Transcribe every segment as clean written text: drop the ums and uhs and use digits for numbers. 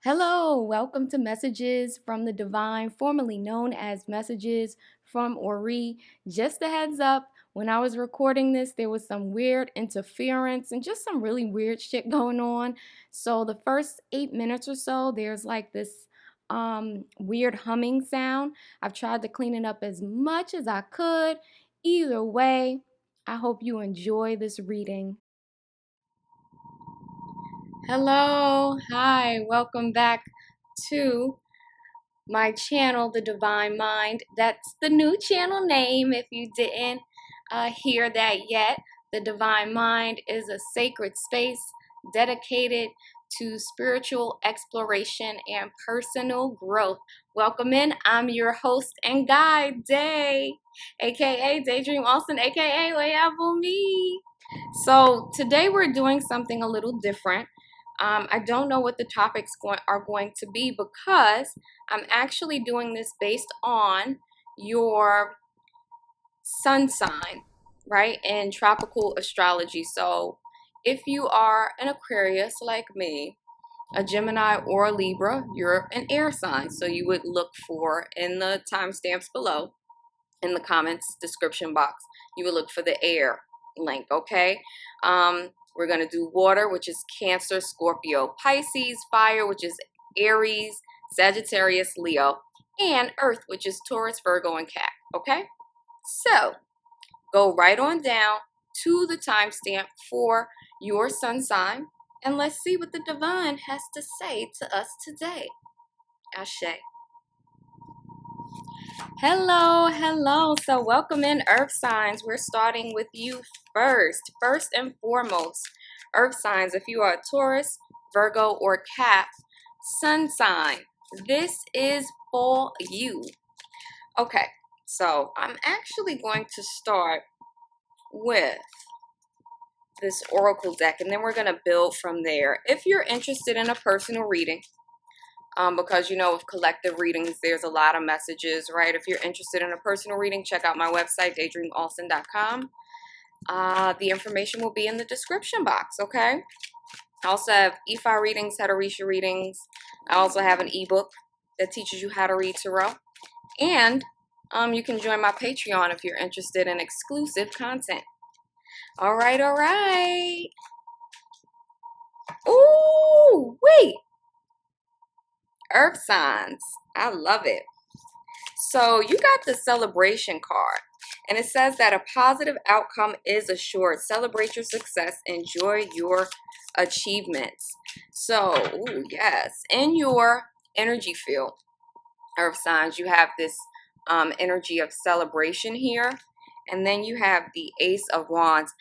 Hello, welcome to Messages from the Divine, formerly known as Messages from Ori. Just a heads up, when I was recording this, there was some weird interference and just some really weird shit going on. So the first 8 minutes or so, there's like this weird humming sound. I've tried to clean it up as much as I could. Either way, I hope you enjoy this reading. Hello, hi, welcome back to my channel, The Divine Mind. That's the new channel name if you didn't hear that yet. The Divine Mind is a sacred space dedicated to spiritual exploration and personal growth. Welcome in. I'm your host and guide, Day, aka Daydream Austin, aka day-oyabunmi. So today we're doing something a little different. I don't know what the topics are going to be because I'm actually doing this based on your sun sign, right? In tropical astrology. So if you are an Aquarius like me, a Gemini or a Libra, you're an air sign. So you would look for in the timestamps below in the comments description box, you would look for the air link, okay? We're going to do water, which is Cancer, Scorpio, Pisces, fire, which is Aries, Sagittarius, Leo, and earth, which is Taurus, Virgo, and Cap, okay? So go right on down to the timestamp for your sun sign, and let's see what the divine has to say to us today. Ashe. Hello. So welcome in, earth signs. We're starting with you first. First and foremost, earth signs, if you are a Taurus, Virgo, or Cap sun sign, this is for you. Okay, so I'm actually going to start with this oracle deck, and then we're going to build from there. If you're interested in a personal reading, because you know, with collective readings, there's a lot of messages, right? If you're interested in a personal reading, check out my website, daydreamaustin.com. The information will be in the description box, okay? I also have Ifa readings, Ifa-Orisa readings. I also have an ebook that teaches you how to read tarot. And you can join my Patreon if you're interested in exclusive content. All right. Ooh, wait. Earth signs. I love it. So you got the celebration card, and it says that a positive outcome is assured. Celebrate your success. Enjoy your achievements. So, ooh, yes, in your energy field, earth signs, you have this energy of celebration here, and then you have the Ace of Wands.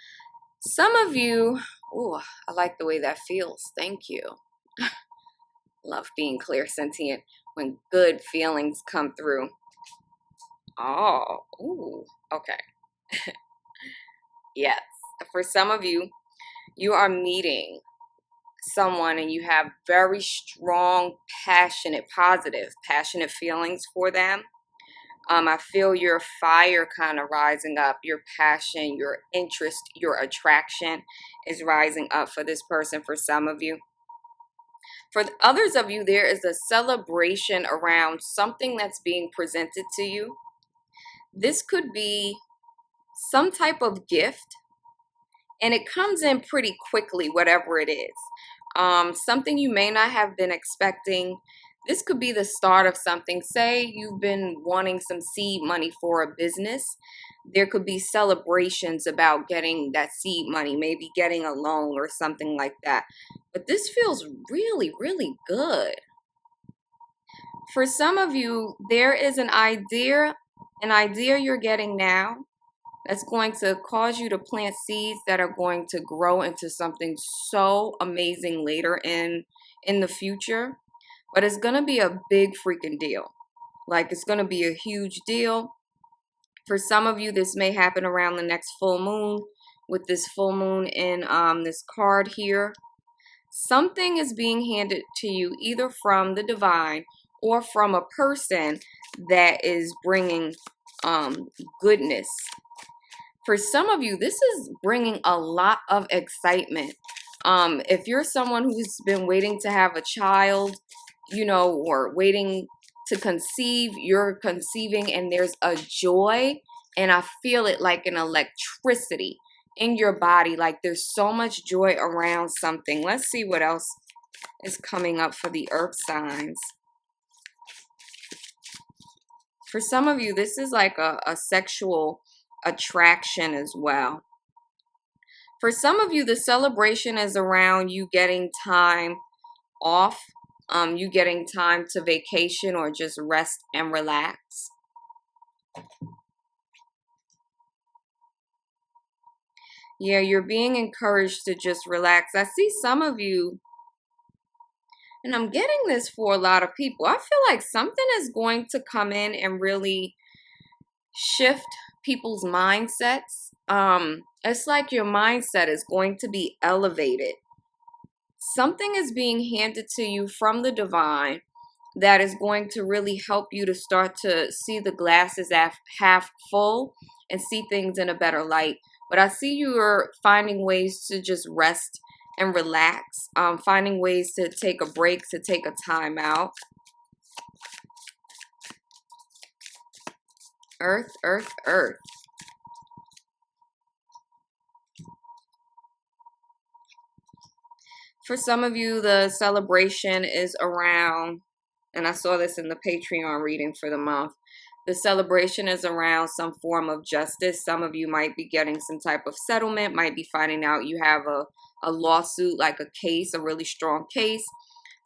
Some of you, ooh, I like the way that feels. Thank you. Love being clairsentient when good feelings come through. Oh, ooh, okay. Yes. For some of you, you are meeting someone and you have very strong, passionate feelings for them. I feel your fire kind of rising up. Your passion, your interest, your attraction is rising up for this person, for some of you. For others of you, there is a celebration around something that's being presented to you. This could be some type of gift, and it comes in pretty quickly, whatever it is. Something you may not have been expecting. This could be the start of something. Say you've been wanting some seed money for a business. There could be celebrations about getting that seed money, maybe getting a loan or something like that. But this feels really, really good. For some of you, there is an idea you're getting now that's going to cause you to plant seeds that are going to grow into something so amazing later in the future. But it's going to be a big freaking deal. Like, it's going to be a huge deal. For some of you, this may happen around the next full moon, with this full moon in this card here. Something is being handed to you either from the divine or from a person that is bringing goodness. For some of you, this is bringing a lot of excitement. If you're someone who's been waiting to have a child, or waiting to conceive, you're conceiving and there's a joy, and I feel it like an electricity in your body. Like there's so much joy around something. Let's see what else is coming up for the earth signs. For some of you, this is like a sexual attraction as well. For some of you, the celebration is around you getting time off, you getting time to vacation or just rest and relax. Yeah, you're being encouraged to just relax. I see some of you, and I'm getting this for a lot of people. I feel like something is going to come in and really shift people's mindsets. It's like your mindset is going to be elevated. Something is being handed to you from the divine that is going to really help you to start to see the glasses half full and see things in a better light. But I see you are finding ways to just rest and relax, finding ways to take a break, to take a time out. Earth, earth, earth. For some of you, the celebration is around, and I saw this in the Patreon reading for the month, the celebration is around some form of justice. Some of you might be getting some type of settlement, might be finding out you have a lawsuit, like a case, a really strong case.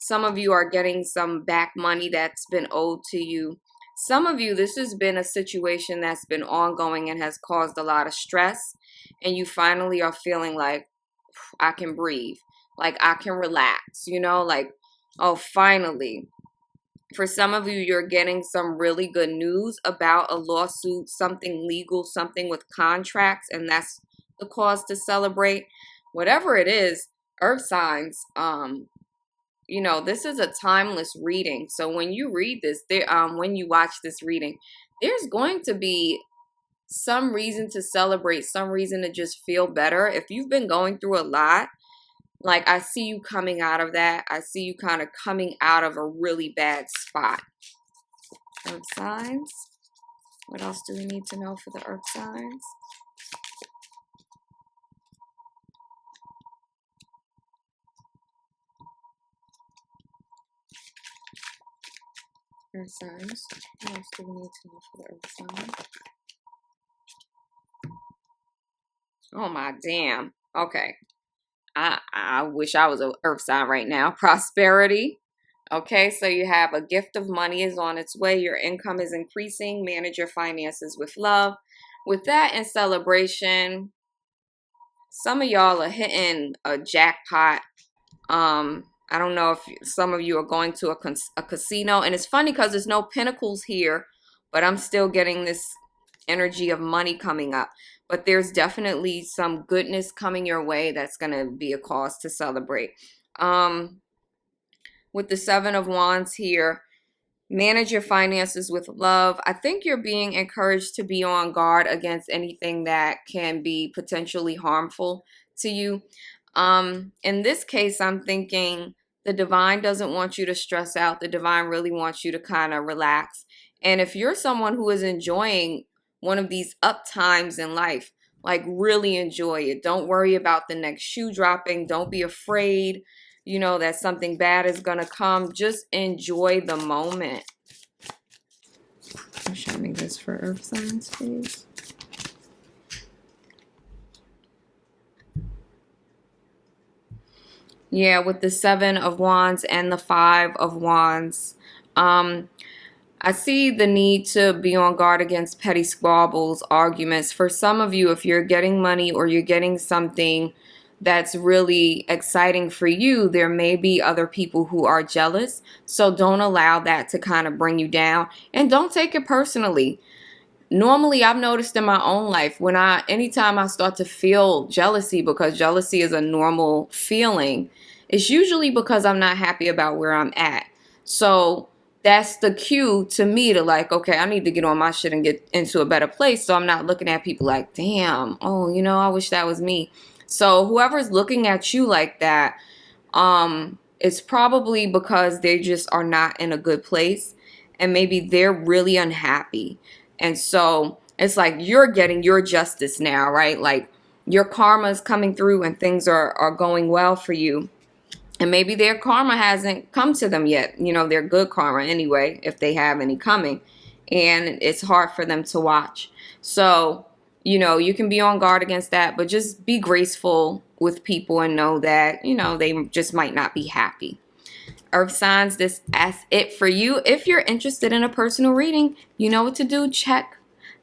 Some of you are getting some back money that's been owed to you. Some of you, this has been a situation that's been ongoing and has caused a lot of stress. And you finally are feeling like, I can breathe. Like I can relax, like, oh, finally. For some of you, you're getting some really good news about a lawsuit, something legal, something with contracts, and that's the cause to celebrate. Whatever it is, earth signs, this is a timeless reading. So when you read this, when you watch this reading, there's going to be some reason to celebrate, some reason to just feel better. If you've been going through a lot, like I see you coming out of that. I see you kind of coming out of a really bad spot. Earth signs. What else do we need to know for the earth signs? Earth signs. What else do we need to know for the earth signs? Oh my damn. Okay. I wish I was an earth sign right now. Prosperity. Okay, so you have a gift of money is on its way. Your income is increasing. Manage your finances with love. With that in celebration, some of y'all are hitting a jackpot. I don't know if some of you are going to a casino. And it's funny because there's no pinnacles here, but I'm still getting this energy of money coming up. But there's definitely some goodness coming your way that's going to be a cause to celebrate. With the Seven of Wands here, manage your finances with love. I think you're being encouraged to be on guard against anything that can be potentially harmful to you. In this case, I'm thinking the divine doesn't want you to stress out. The divine really wants you to kind of relax. And if you're someone who is enjoying one of these up times in life, like really enjoy it. Don't worry about the next shoe dropping. Don't be afraid, that something bad is going to come. Just enjoy the moment. Show me this for earth signs, please. Yeah, with the Seven of Wands and the Five of Wands. I see the need to be on guard against petty squabbles, arguments. For some of you, if you're getting money or you're getting something that's really exciting for you, there may be other people who are jealous. So don't allow that to kind of bring you down. And don't take it personally. Normally, I've noticed in my own life, anytime I start to feel jealousy, because jealousy is a normal feeling, it's usually because I'm not happy about where I'm at. So that's the cue to me to like, okay, I need to get on my shit and get into a better place. So I'm not looking at people like, damn, I wish that was me. So whoever's looking at you like that, it's probably because they just are not in a good place, and maybe they're really unhappy. And so it's like you're getting your justice now, right? Like your karma is coming through and things are going well for you. And maybe their karma hasn't come to them yet. You know, their good karma anyway, if they have any coming. And it's hard for them to watch. So, you know, you can be on guard against that, but just be graceful with people and know that, you know, they just might not be happy. Earth signs, this is it for you. If you're interested in a personal reading, you know what to do. Check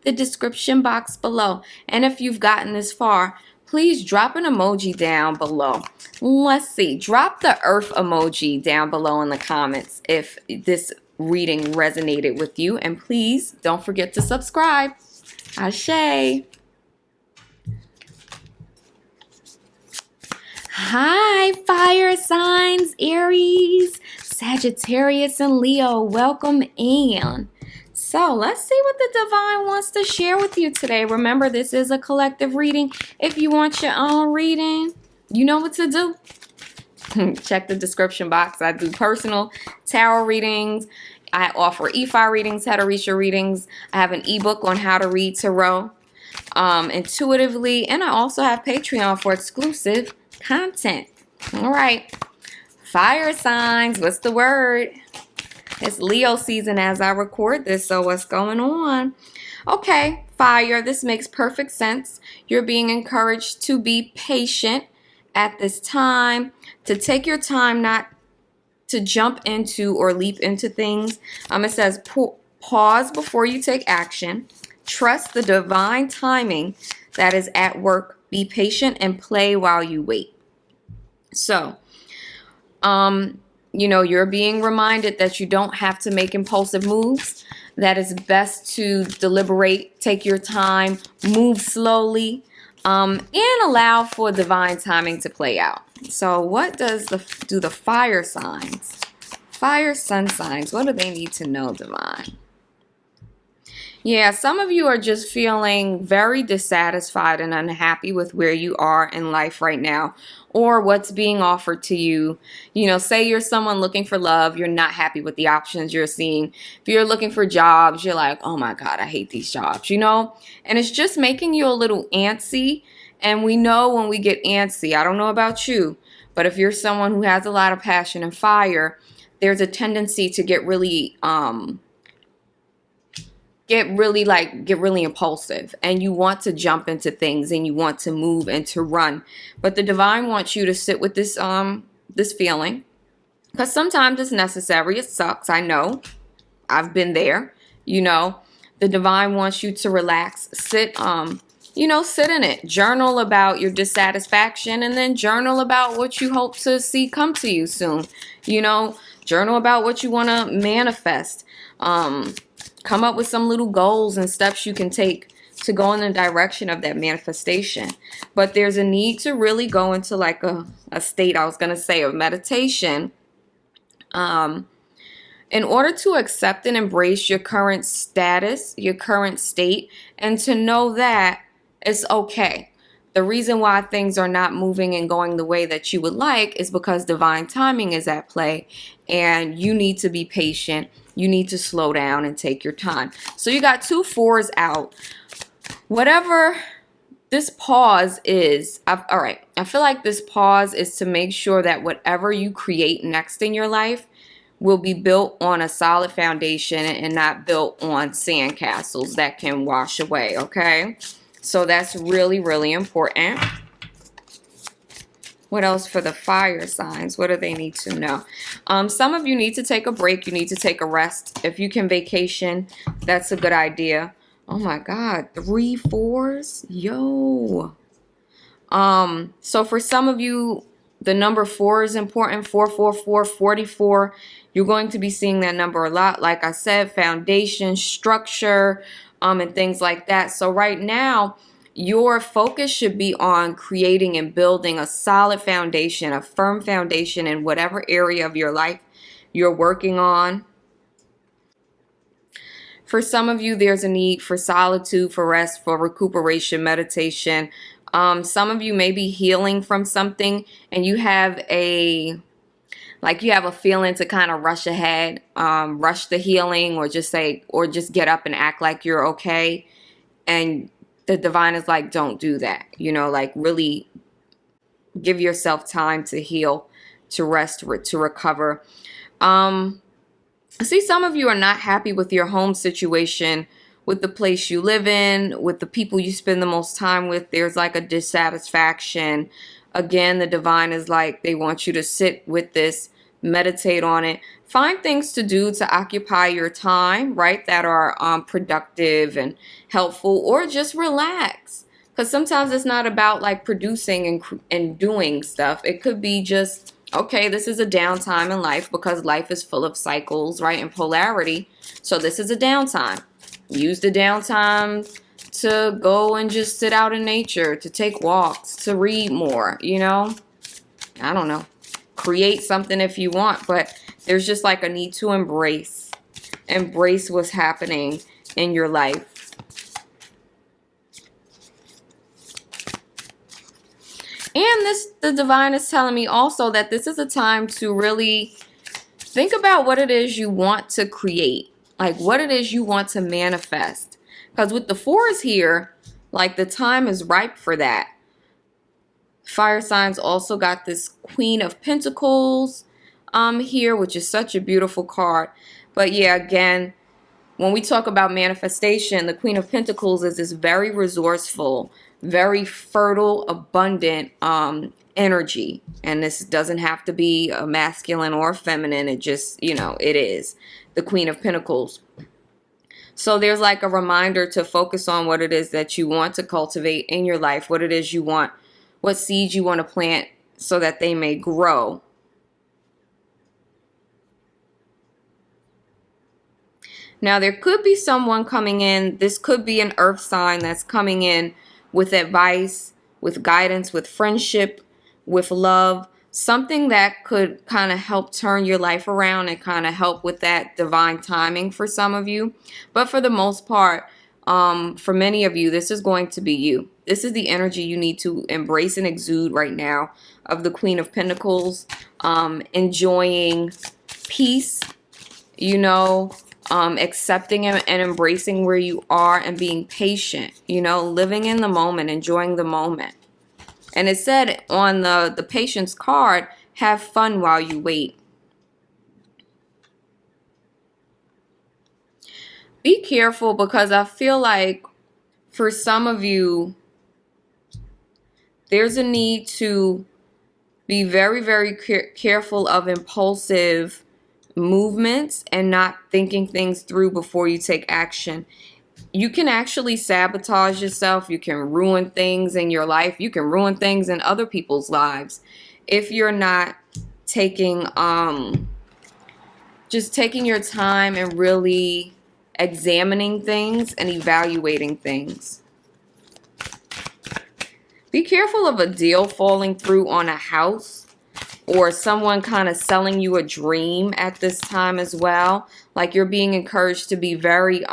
the description box below. And if you've gotten this far, please drop an emoji down below. Let's see. Drop the earth emoji down below in the comments if this reading resonated with you. And please don't forget to subscribe. Ashe. Hi, fire signs, Aries, Sagittarius, and Leo. Welcome in. So let's see what the divine wants to share with you today. Remember, this is a collective reading. If you want your own reading, you know what to do. Check the description box. I do personal tarot readings. I offer Ifa readings, Ifa-Orisa readings. I have an ebook on how to read tarot intuitively. And I also have Patreon for exclusive content. All right. Fire signs. What's the word? It's Leo season as I record this, so what's going on? Okay, fire. This makes perfect sense. You're being encouraged to be patient at this time, to take your time, not to jump into or leap into things. It says pause before you take action. Trust the divine timing that is at work. Be patient and play while you wait. So, you know, you're being reminded that you don't have to make impulsive moves, that it's best to deliberate, take your time, move slowly, and allow for divine timing to play out. So what does do the fire signs, fire sun signs, what do they need to know, divine? Yeah, some of you are just feeling very dissatisfied and unhappy with where you are in life right now or what's being offered to you. You know, say you're someone looking for love, you're not happy with the options you're seeing. If you're looking for jobs, you're like, oh my God, I hate these jobs, you know? And it's just making you a little antsy. And we know when we get antsy, I don't know about you, but if you're someone who has a lot of passion and fire, there's a tendency to get really impulsive, and you want to jump into things and you want to move and to run. But the divine wants you to sit with this this feeling, because sometimes it's necessary. It sucks, I know. I've been there. You know, the divine wants you to relax, sit you know, sit in it. Journal about your dissatisfaction, and then journal about what you hope to see come to you soon. You know, journal about what you want to manifest. Come up with some little goals and steps you can take to go in the direction of that manifestation. But there's a need to really go into like a state, I was going to say, of meditation, in order to accept and embrace your current status, your current state, and to know that it's okay. The reason why things are not moving and going the way that you would like is because divine timing is at play, and you need to be patient. You need to slow down and take your time. So you got 2 4s out. Whatever this pause is, all right, I feel like this pause is to make sure that whatever you create next in your life will be built on a solid foundation and not built on sandcastles that can wash away, okay? So that's really, really important. What else for the fire signs? What do they need to know? Some of you need to take a break. You need to take a rest. If you can vacation, that's a good idea. Oh my God, 3 4s? Yo. So for some of you, the number 4 is important. 444, 44. You're going to be seeing that number a lot. Like I said, foundation, structure, and things like that. So right now, your focus should be on creating and building a solid foundation, a firm foundation in whatever area of your life you're working on. For some of you, there's a need for solitude, for rest, for recuperation, meditation. Some of you may be healing from something, and you have like you have a feeling to kind of rush ahead, rush the healing, or just get up and act like you're okay. And the divine is like, don't do that. Like really give yourself time to heal, to rest, to recover. I see some of you are not happy with your home situation, with the place you live in, with the people you spend the most time with. There's like a dissatisfaction. Again, the divine is like, they want you to sit with this, meditate on it, find things to do to occupy your time, right, that are productive and helpful, or just relax. Because sometimes it's not about like producing and doing stuff. It could be just, okay, this is a downtime in life, because life is full of cycles, right, and polarity. So this is a downtime. Use the downtime to go and just sit out in nature, to take walks, to read more, I don't know. Create something if you want, but there's just like a need to embrace what's happening in your life. And the divine is telling me also that this is a time to really think about what it is you want to create, like what it is you want to manifest. Because with the fours here, like the time is ripe for that. Fire signs also got this Queen of Pentacles here, which is such a beautiful card. But yeah, again, when we talk about manifestation, the Queen of Pentacles is this very resourceful, very fertile, abundant energy. And this doesn't have to be a masculine or feminine. It just, it is the Queen of Pentacles. So there's like a reminder to focus on what it is that you want to cultivate in your life, what it is you want, what seeds you want to plant so that they may grow. Now, there could be someone coming in. This could be an earth sign that's coming in with advice, with guidance, with friendship, with love. Something that could kind of help turn your life around and kind of help with that divine timing for some of you. But for the most part, for many of you, this is going to be you. This is the energy you need to embrace and exude right now of the Queen of Pentacles, enjoying peace, accepting and embracing where you are and being patient, living in the moment, enjoying the moment. And it said on the patience card, have fun while you wait. Be careful, because I feel like for some of you, there's a need to be very, very careful of impulsive movements and not thinking things through before you take action. You can actually sabotage yourself. You can ruin things in your life. You can ruin things in other people's lives if you're not taking just taking your time and really examining things and evaluating things. Be careful of a deal falling through on a house, or someone kind of selling you a dream at this time as well. Like, you're being encouraged to be very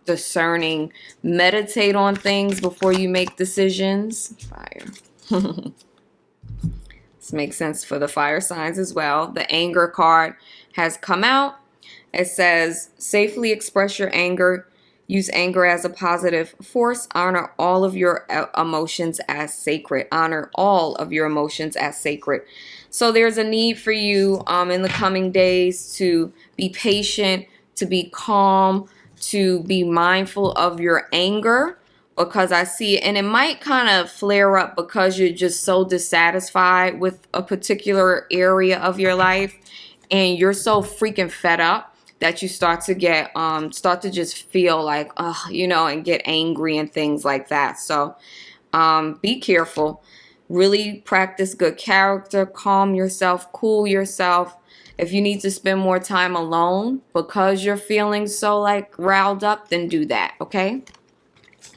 discerning. Meditate on things before you make decisions. Fire. This makes sense for the fire signs as well. The anger card has come out. It says, safely express your anger. Use anger as a positive force. Honor all of your emotions as sacred. Honor all of your emotions as sacred. So there's a need for you in the coming days to be patient, to be calm, to be mindful of your anger, because I see it, and it might kind of flare up because you're just so dissatisfied with a particular area of your life, and you're so freaking fed up that you start to just feel like, and get angry and things like that. So be careful. Really practice good character. Calm yourself. Cool yourself. If you need to spend more time alone because you're feeling so riled up, then do that, okay?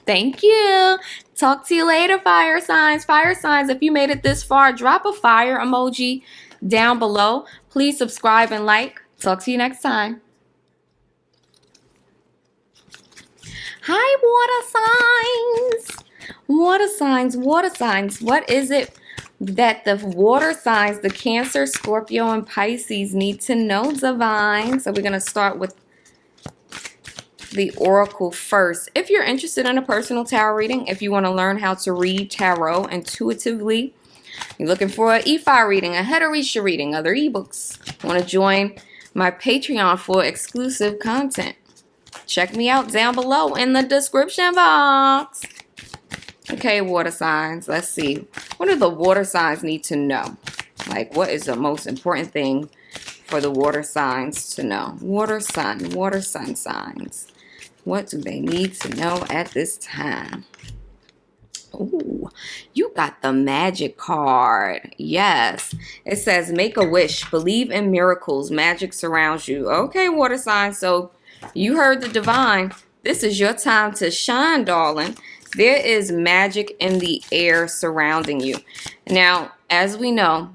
Thank you. Talk to you later, fire signs. Fire signs, if you made it this far, drop a fire emoji down below. Please subscribe and like. Talk to you next time. Hi, water signs. Water signs, water signs. What is it? that the water signs, the Cancer, Scorpio, and Pisces need to know, divine. So we're going to start with the oracle first. If you're interested in a personal tarot reading, if you want to learn how to read tarot intuitively, you're looking for an Ifa reading, a Ifa-Orisa reading, other ebooks, want to join my Patreon for exclusive content, check me out down below in the description box. Okay, water signs. Let's see. What do the water signs need to know? Like, what is the most important thing for the water signs to know? Water sun signs. What do they need to know at this time? Ooh, you got the magic card. Yes. It says, make a wish. Believe in miracles. Magic surrounds you. Okay, water signs. So you heard the divine. This is your time to shine, darling. There is magic in the air surrounding you. Now, as we know,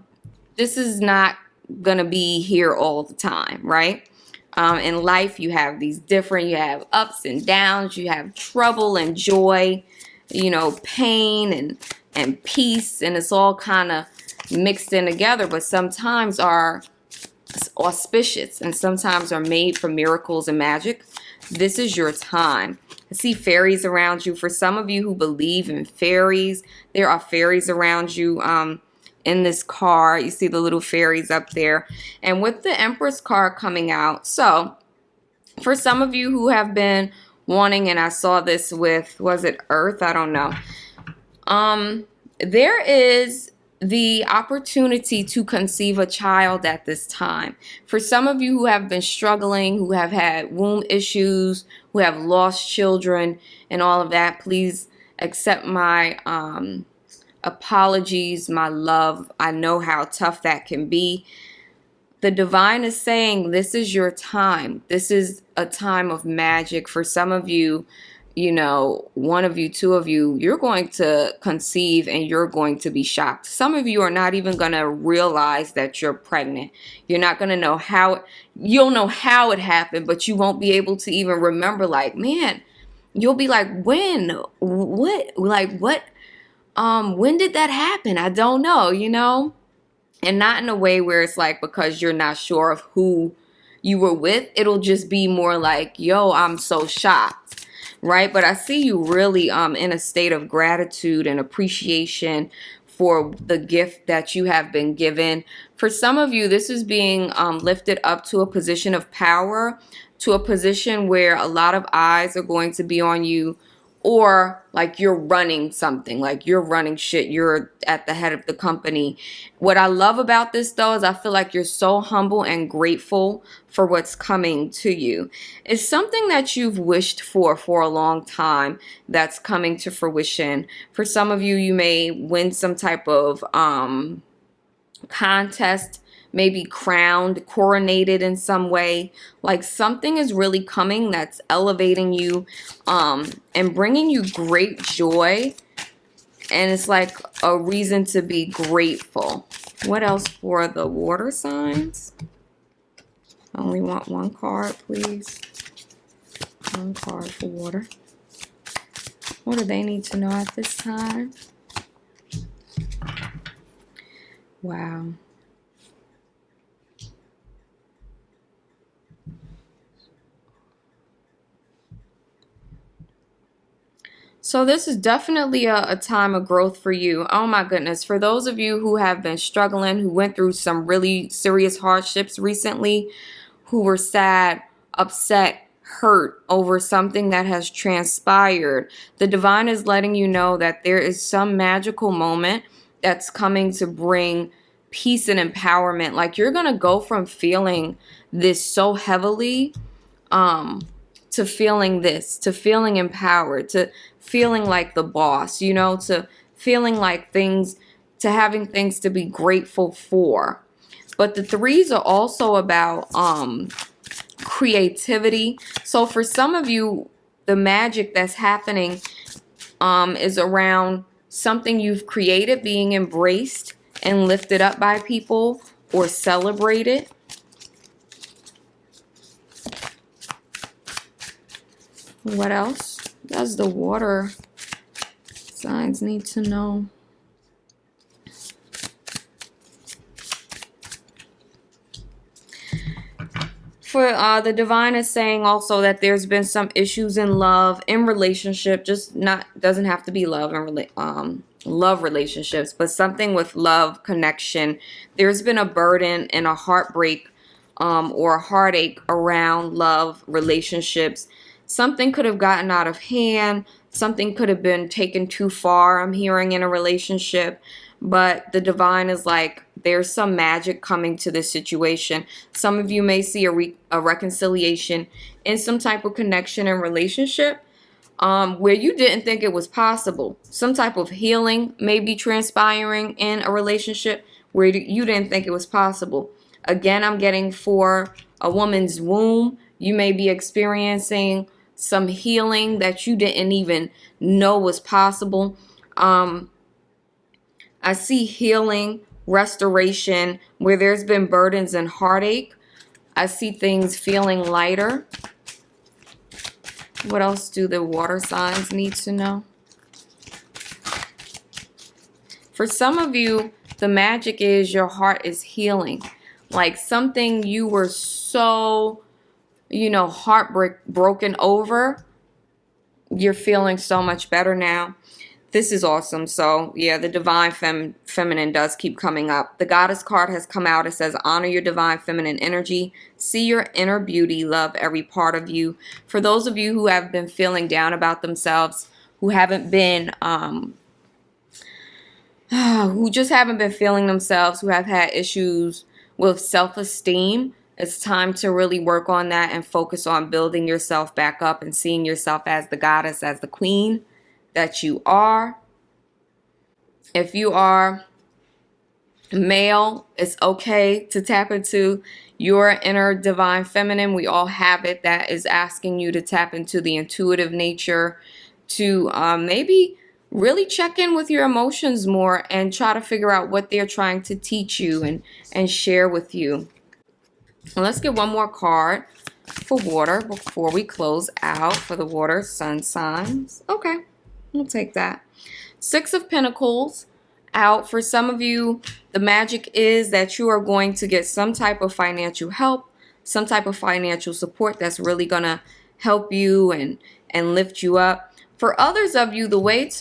this is not going to be here all the time, right? In life, you have these different, you have ups and downs, you have trouble and joy, you know, pain and peace, and it's all kind of mixed in together, but sometimes are auspicious and sometimes are made for miracles and magic. This is your time. I see fairies around you. For some of you who believe in fairies, there are fairies around you. In this card, you see the little fairies up there. And with the Empress card coming out, so for some of you who have been wanting, and I saw this with, was it Earth? I don't know. There is the opportunity to conceive a child at this time. For some of you who have been struggling, who have had womb issues, who have lost children and all of that, please accept my apologies, my love. I know how tough that can be. The divine is saying this is your time. This is a time of magic. For some of you, you know, one of you, two of you, you're going to conceive and you're going to be shocked. Some of you are not even going to realize that you're pregnant. You're not going to know how, you'll know how it happened, but you won't be able to even remember, like, man, you'll be like, when, what, like, what, when did that happen? I don't know, you know, and not in a way where it's like, because you're not sure of who you were with, it'll just be more like, yo, I'm so shocked. Right? But I see you really in a state of gratitude and appreciation for the gift that you have been given. For some of you, this is being lifted up to a position of power, to a position where a lot of eyes are going to be on you, or like you're running something, like you're running shit, you're at the head of the company. What I love about this though is I feel like you're so humble and grateful for what's coming to you. It's something that you've wished for a long time that's coming to fruition. For some of you, you may win some type of contest, maybe crowned, coronated in some way. Like something is really coming that's elevating you and bringing you great joy. And it's like a reason to be grateful. What else for the water signs? I only want one card, please. One card for water. What do they need to know at this time? Wow. So this is definitely a time of growth for you. Oh my goodness. For those of you who have been struggling, who went through some really serious hardships recently, who were sad, upset, hurt over something that has transpired, the divine is letting you know that there is some magical moment that's coming to bring peace and empowerment. Like you're going to go from feeling this so heavily to feeling this, to feeling empowered, to feeling like the boss, you know, to feeling like things, to having things to be grateful for. But the threes are also about creativity. So for some of you, the magic that's happening is around something you've created being embraced and lifted up by people or celebrated. What else does the water signs need to know? for the divine is saying also that there's been some issues in love, in relationship, just not, doesn't have to be love and love relationships, but something with love connection. There's been a burden and a heartbreak or a heartache around love relationships. Something could have gotten out of hand. Something could have been taken too far, I'm hearing, in a relationship. But the divine is like, there's some magic coming to this situation. Some of you may see a reconciliation in some type of connection and relationship where you didn't think it was possible. Some type of healing may be transpiring in a relationship where you didn't think it was possible. Again, I'm getting for a woman's womb. You may be experiencing some healing that you didn't even know was possible. I see healing, restoration, where there's been burdens and heartache. I see things feeling lighter. What else do the water signs need to know? For some of you, the magic is your heart is healing. Like something you were so, heartbroken over, you're feeling so much better now. This is awesome. So, yeah, the divine feminine does keep coming up. The goddess card has come out. It says, honor your divine feminine energy. See your inner beauty. Love every part of you. For those of you who have been feeling down about themselves, who haven't been, who just haven't been feeling themselves, who have had issues with self-esteem, it's time to really work on that and focus on building yourself back up and seeing yourself as the goddess, as the queen that you are. If you are male, it's okay to tap into your inner divine feminine. We all have it. That is asking you to tap into the intuitive nature, to maybe really check in with your emotions more and try to figure out what they're trying to teach you and share with you. And let's get one more card for water before we close out for the water sun signs. Okay, we'll take that. Six of Pentacles out. For some of you, the magic is that you are going to get some type of financial help, some type of financial support that's really going to help you and lift you up. For others of you, the way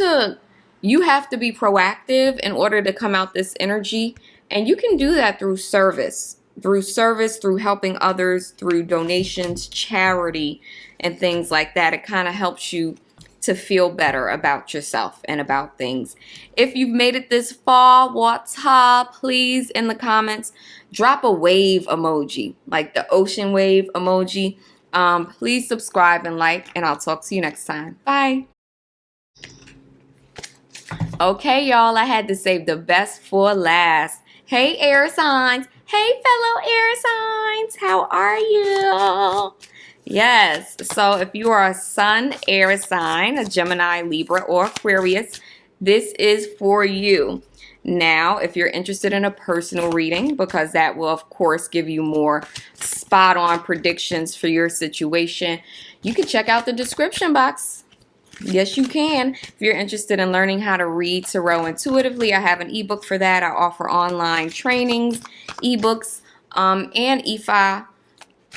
you have to be proactive in order to come out this energy. And you can do that through service, through helping others, through donations, charity, and things like that. It kind of helps you to feel better about yourself and about things. If you've made it this far, what's up? Please, in the comments, drop a wave emoji, like the ocean wave emoji. Please subscribe and like, and I'll talk to you next time. Bye. Okay, y'all, I had to save the best for last. Hey, air signs. Hey, fellow air signs. How are you? Yes, so if you are a sun air sign, a Gemini, Libra, or Aquarius, this is for you. Now, if you're interested in a personal reading, because that will, of course, give you more spot-on predictions for your situation, you can check out the description box. Yes, you can. If you're interested in learning how to read tarot intuitively, I have an ebook for that. I offer online trainings, ebooks, and Ifa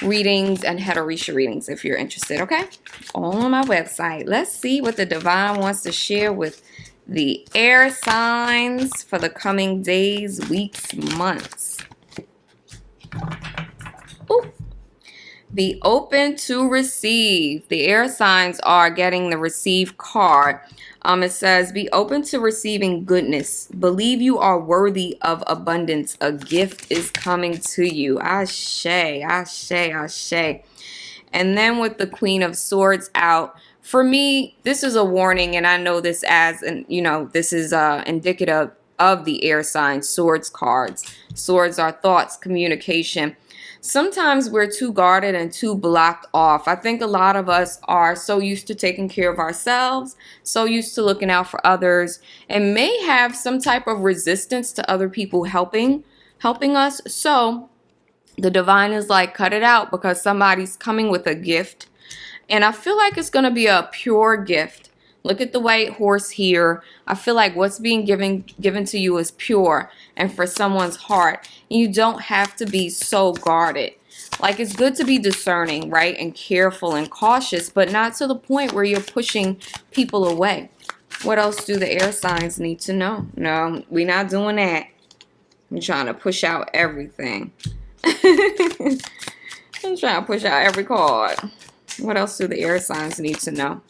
readings and Orisha readings if you're interested, okay? All on my website. Let's see what the divine wants to share with the air signs for the coming days, weeks, months. Ooh. Be open to receive. The air signs are getting the receive card. It says, be open to receiving goodness. Believe you are worthy of abundance. A gift is coming to you. Ashe, ashe, ashe. And then with the Queen of Swords out, for me, this is a warning, and I know this as, this is indicative of the air sign swords cards. Swords are thoughts, communication. Sometimes we're too guarded and too blocked off. I think a lot of us are so used to taking care of ourselves, so used to looking out for others, and may have some type of resistance to other people helping us. So the divine is like, cut it out, because somebody's coming with a gift. And I feel like it's going to be a pure gift. Look at the white horse here. I feel like what's being given to you is pure and for someone's heart. You don't have to be so guarded. Like, it's good to be discerning, right? And careful and cautious, but not to the point where you're pushing people away. What else do the air signs need to know? No, we're not doing that. I'm trying to push out everything. I'm trying to push out every card. What else do the air signs need to know?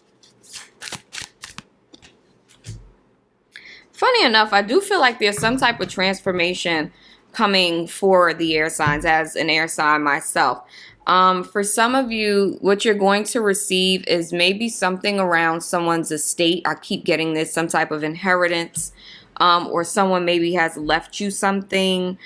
Funny enough, I do feel like there's some type of transformation coming for the air signs as an air sign myself. For some of you, what you're going to receive is maybe something around someone's estate. I keep getting this, some type of inheritance, or someone maybe has left you something.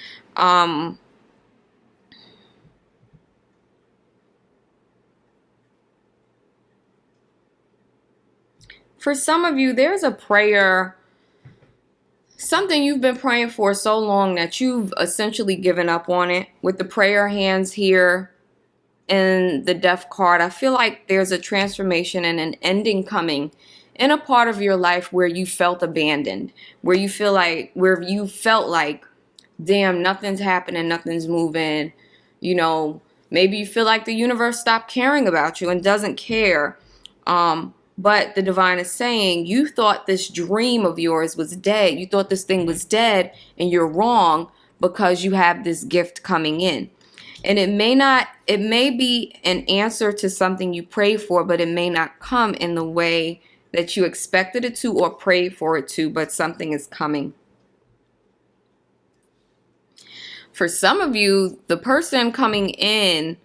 For some of you, there's a prayer, something you've been praying for so long that you've essentially given up on it. With the prayer hands here and the death card, I feel like there's a transformation and an ending coming in a part of your life where you felt abandoned, where you felt like, damn, nothing's happening, nothing's moving. You know, maybe you feel like the universe stopped caring about you and doesn't care. But the divine is saying, you thought this dream of yours was dead. You thought this thing was dead, and you're wrong, because you have this gift coming in. And it may be an answer to something you pray for, but it may not come in the way that you expected it to or prayed for it to, but something is coming. For some of you, the person coming in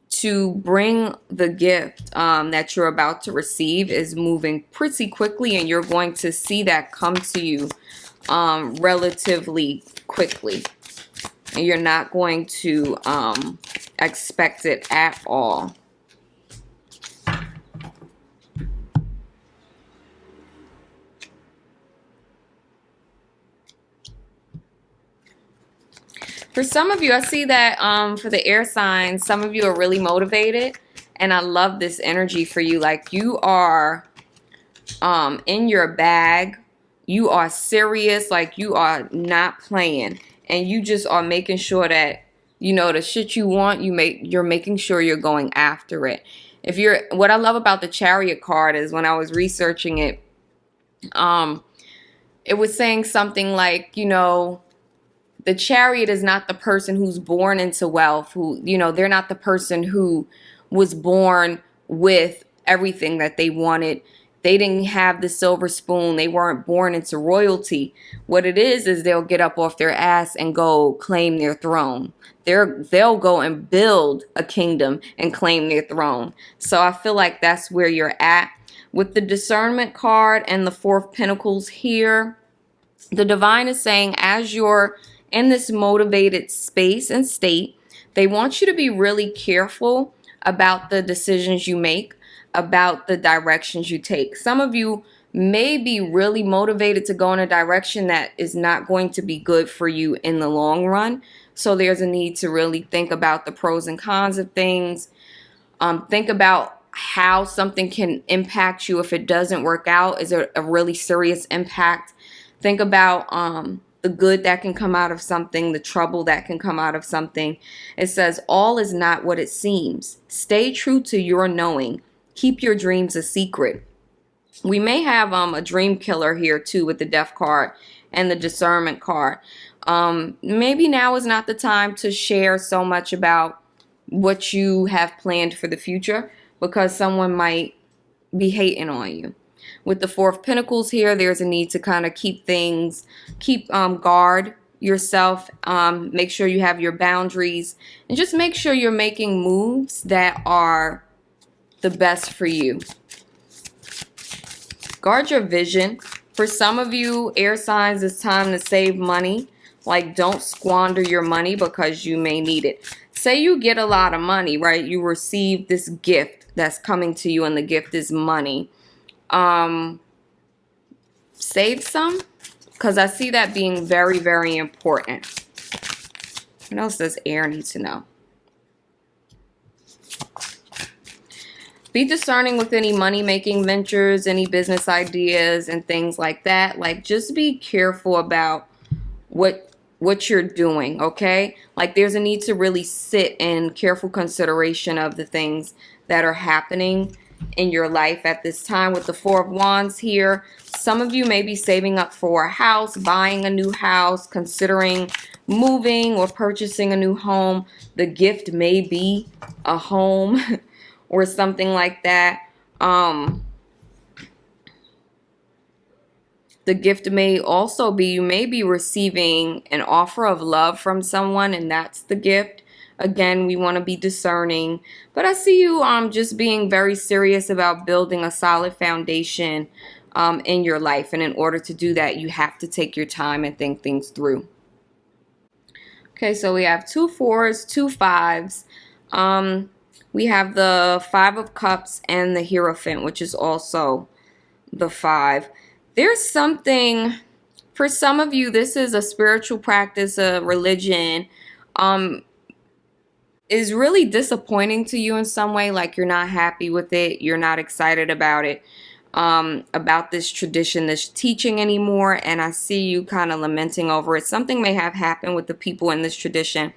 to bring the gift that you're about to receive is moving pretty quickly, and you're going to see that come to you relatively quickly. And you're not going to expect it at all. For some of you, I see that for the air signs, some of you are really motivated. And I love this energy for you. Like, you are in your bag. You are serious. Like, you are not playing. And you just are making sure that, you know, the shit you want, you're making sure you're going after it. What I love about the Chariot card is, when I was researching it, it was saying something like, you know, the Chariot is not the person who's born into wealth, they're not the person who was born with everything that they wanted. They didn't have the silver spoon. They weren't born into royalty. What it is they'll get up off their ass and go claim their throne. They'll go and build a kingdom and claim their throne. So I feel like that's where you're at. With the discernment card and the Four of Pentacles here, the divine is saying, as you're in this motivated space and state, they want you to be really careful about the decisions you make, about the directions you take. Some of you may be really motivated to go in a direction that is not going to be good for you in the long run. So there's a need to really think about the pros and cons of things. Think about how something can impact you if it doesn't work out. Is it a really serious impact? Think about the good that can come out of something, the trouble that can come out of something. It says, all is not what it seems. Stay true to your knowing. Keep your dreams a secret. We may have a dream killer here too, with the death card and the discernment card. Maybe now is not the time to share so much about what you have planned for the future, because someone might be hating on you. With the Four of Pentacles here, there's a need to kind of keep guard yourself. Make sure you have your boundaries, and just make sure you're making moves that are the best for you. Guard your vision. For some of you, air signs, it's time to save money. Like, don't squander your money because you may need it. Say you get a lot of money, right? You receive this gift that's coming to you, and the gift is money. Save some, because I see that being very, very important. What else does air need to know? Be discerning with any money-making ventures, any business ideas, and things like that. Like, just be careful about what what you're doing, okay? Like there's a need to really sit in careful consideration of the things that are happening in your life at this time. With the Four of Wands here, some of you may be saving up for a house, buying a new house, considering moving or purchasing a new home. The gift may be a home or something like that. The gift may also be, you may be receiving an offer of love from someone, and that's the gift. Again, we want to be discerning. But I see you just being very serious about building a solid foundation in your life. And in order to do that, you have to take your time and think things through. Okay, so we have 2 4s, 2 5s. We have the 5 of Cups and the Hierophant, which is also the 5. There's something, for some of you, this is a spiritual practice, a religion, is really disappointing to you in some way, like you're not happy with it, you're not excited about it, about this tradition, this teaching anymore, and I see you kind of lamenting over it. Something may have happened with the people in this tradition.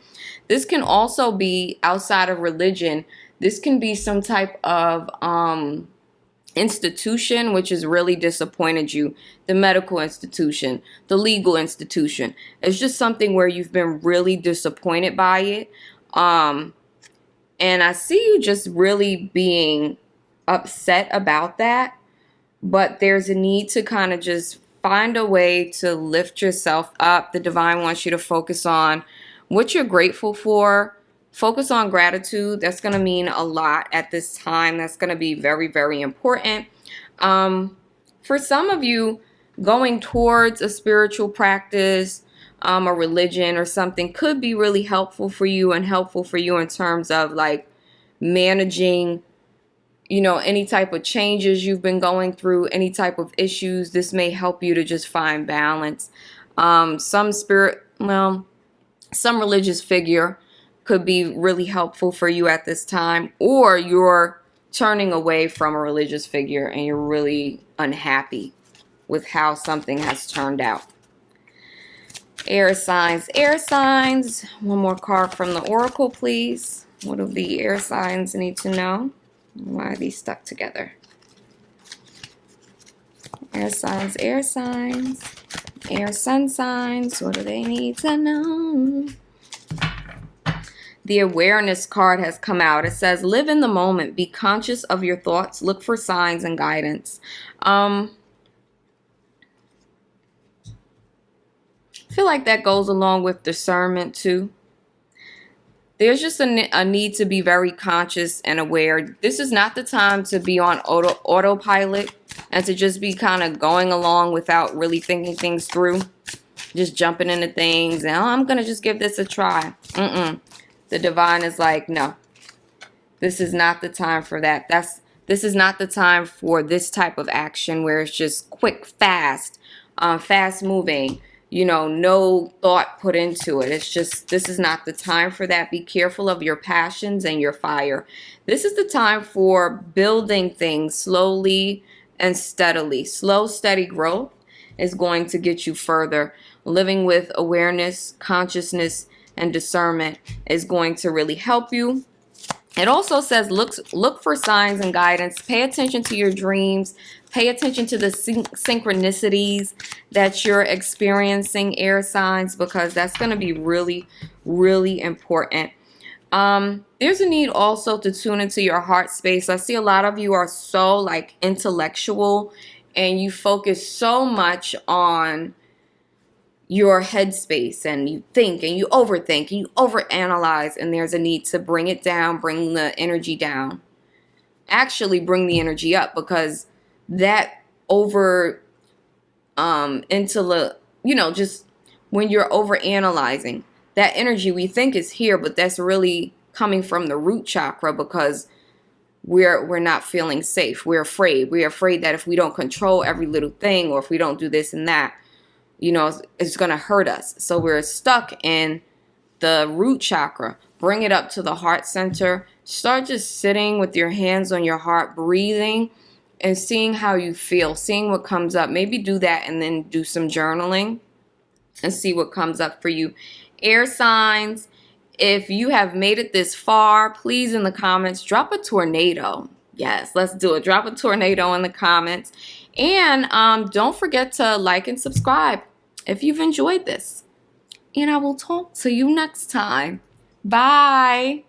This can also be outside of religion. This can be some type of institution which has really disappointed you. The medical institution, the legal institution. It's just something where you've been really disappointed by it. And I see you just really being upset about that. But there's a need to kind of just find a way to lift yourself up. The divine wants you to focus on what you're grateful for. Focus on gratitude. That's going to mean a lot at this time. That's going to be very, very important. For some of you, going towards a spiritual practice, a religion or something could be really helpful for you, and helpful for you in terms of like managing, you know, any type of changes you've been going through, any type of issues. This may help you to just find balance. Some religious figure could be really helpful for you at this time, or you're turning away from a religious figure and you're really unhappy with how something has turned out. Air signs, air signs. One more card from the oracle, please. What do the air signs need to know? Why are these stuck together? Air signs, air signs. Air sun signs. What do they need to know? The awareness card has come out. It says, live in the moment. Be conscious of your thoughts. Look for signs and guidance. I feel like that goes along with discernment too. There's just a need to be very conscious and aware. This is not the time to be on autopilot and to just be kind of going along without really thinking things through. Just jumping into things and, oh, I'm going to just give this a try. The divine is like, no, this is not the time for that. This is not the time for this type of action where it's just quick, fast, fast moving, you know, no thought put into it. It's just, this is not the time for that. Be careful of your passions and your fire. This is the time for building things slowly and steadily. Slow, steady growth is going to get you further. Living with awareness, consciousness, and discernment is going to really help you. It also says look for signs and guidance. Pay attention to your dreams. Pay attention to the synchronicities that you're experiencing, air signs, because that's going to be really, really important. There's a need also to tune into your heart space. I see a lot of you are so like intellectual and you focus so much on your headspace, and you think and you overthink and you overanalyze, and there's a need to bring it down, bring the energy down. Actually bring the energy up, because that just when you're overanalyzing, that energy we think is here, but that's really coming from the root chakra, because we're not feeling safe. We're afraid. We're afraid that if we don't control every little thing, or if we don't do this and that, you know, it's going to hurt us. So we're stuck in the root chakra. Bring it up to the heart center. Start just sitting with your hands on your heart, breathing, and seeing how you feel, seeing what comes up. Maybe do that and then do some journaling. and see what comes up for you. Air signs, if you have made it this far, please in the comments drop a tornado. Yes, let's do it. Drop a tornado in the comments. And don't forget to like and subscribe if you've enjoyed this. And I will talk to you next time. Bye.